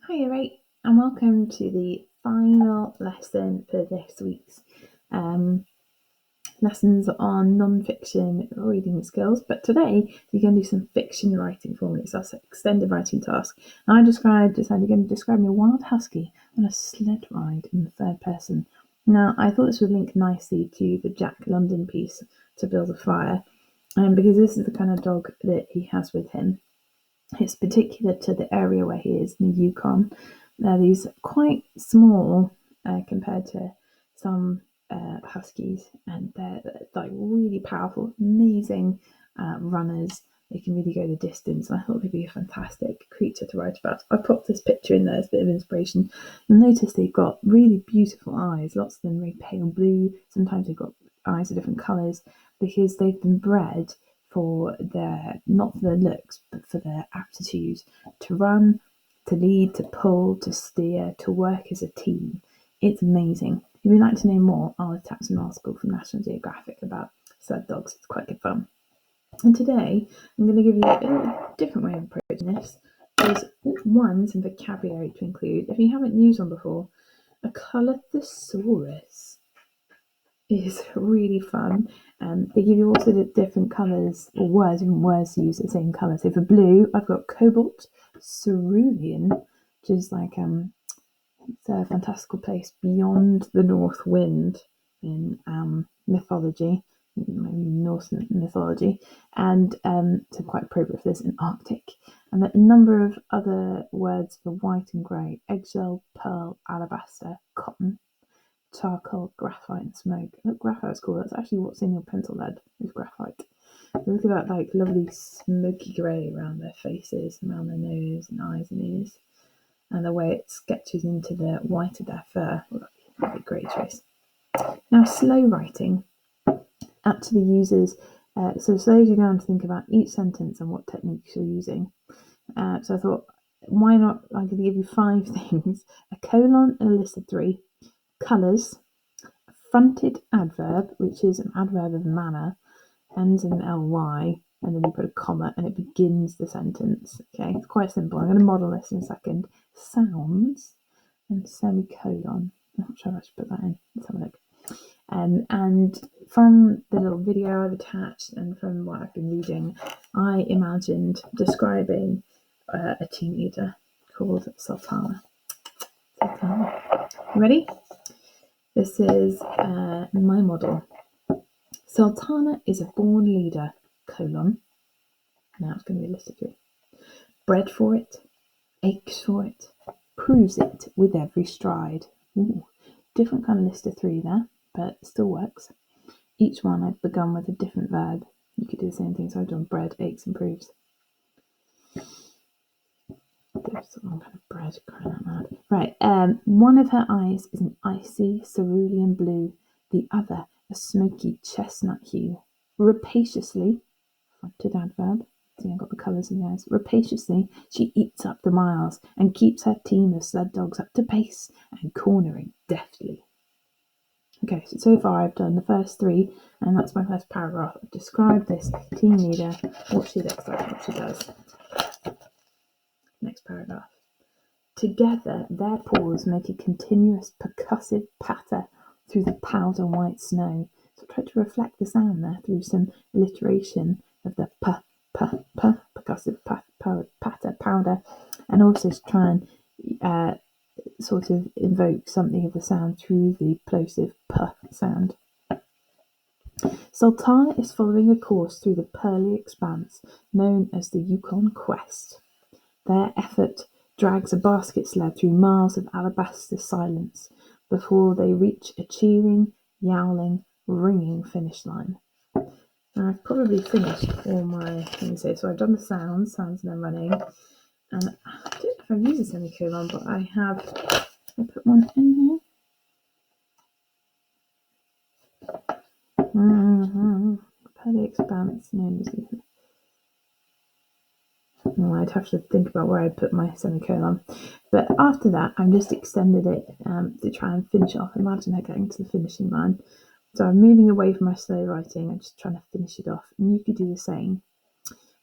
Hiya, mate, and welcome to the final lesson for this week's lessons on non-fiction reading skills. But today you're going to do some fiction writing for me. So that's an extended writing task. And I decided you're going to describe me a wild husky on a sled ride in the third person. Now, I thought this would link nicely to the Jack London piece, To Build a Fire, because this is the kind of dog that he has with him. It's particular to the area where he is in the Yukon. He's quite small compared to some huskies, and they're like really powerful, amazing runners. They can really go the distance. And I thought they'd be a fantastic creature to write about. I popped this picture in there as a bit of inspiration. You'll notice they've got really beautiful eyes, lots of them very pale blue. Sometimes they've got eyes of different colours because they've been bred for their, not for their looks, but for their aptitude to run, to lead, to pull, to steer, to work as a team. It's amazing. If you'd like to know more, I'll attach an article from National Geographic about sled dogs. It's quite good fun. And today, I'm going to give you a different way of approaching this. There's some vocabulary to include. If you haven't used one before, a colour thesaurus is really fun. They give you also the different colours or different words to use the same colour. So for blue, I've got cobalt, cerulean, which is like it's a fantastical place beyond the north wind in mythology, Norse mythology, and so quite appropriate for this in Arctic. And a number of other words for white and grey: eggshell, pearl, alabaster, cotton, charcoal, graphite, and smoke. Look, graphite's cool. That's actually what's in your pencil lead, is graphite. Look at that like lovely smoky grey around their faces, around their nose and eyes and ears, and the way it sketches into the white of their fur. That'd be a great choice. Now, slow writing actually uses, so it slows you down to think about each sentence and what techniques you're using. So I thought, why not? I'm going to give you 5 things: a colon and a list of 3, colours, a fronted adverb, which is an adverb of manner, ends in ly, and then you put a comma and it begins the sentence. Okay, it's quite simple. I'm going to model this in a second. Sounds and semicolon. I'm not sure I should put that in. Let's have a look. And from the little video I've attached and from what I've been reading, I imagined describing a team leader called Sultana. You ready? This is my model. Sultana is a born leader, colon. Now it's going to be a list of 3. Bred for it, aches for it, proves it with every stride. Ooh, different kind of list of 3 there, but it still works. Each one I've begun with a different verb. You could do the same thing, so I've done bred, aches, and proves. Some kind of bread, crying out loud. Right, one of her eyes is an icy cerulean blue, the other a smoky chestnut hue. Rapaciously, fronted adverb, see I've got the colours in the eyes. Rapaciously, she eats up the miles and keeps her team of sled dogs up to pace and cornering deftly. Okay, so far I've done the first 3, and that's my first paragraph. I've described this team leader, what she looks like, what she does. Next paragraph. Together, their paws make a continuous percussive patter through the powder white snow. So I tried to reflect the sound there through some alliteration of the percussive patter, powder, and also to try and sort of invoke something of the sound through the plosive p sound. Sultana is following a course through the pearly expanse known as the Yukon Quest. Their effort drags a basket sled through miles of alabaster silence before they reach a cheering, yowling, ringing finish line. Now, I've probably finished all my things here. So I've done the sounds and then running. And I don't know if I've used a semicolon, but I put one in here. Pearly expanse known as I'd have to think about where I put my semicolon. But after that, I've just extended it to try and finish off. Imagine her getting to the finishing line. So I'm moving away from my slow writing and just trying to finish it off. And you could do the same.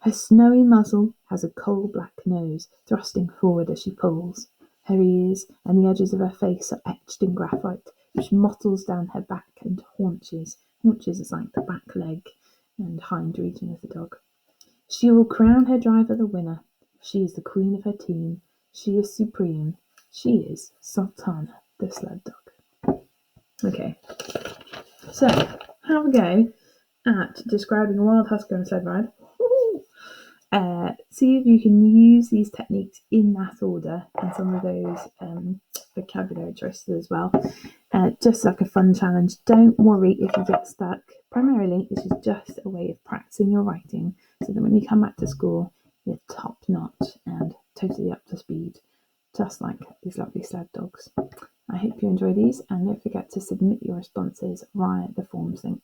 Her snowy muzzle has a coal black nose thrusting forward as she pulls. Her ears and the edges of her face are etched in graphite, which mottles down her back and haunches. Haunches is like the back leg and hind region of the dog. She will crown her driver the winner. She is the queen of her team. She is supreme. She is Sultana, the sled dog. Okay, so have a go at describing a wild husky on a sled ride. See if you can use these techniques in that order and some of those vocabulary choices as well. Just like a fun challenge. Don't worry if you get stuck. Primarily, this is just a way of practicing your writing so that when you come back to school, you're top notch and totally up to speed, just like these lovely sled dogs. I hope you enjoy these, and don't forget to submit your responses via the forms link.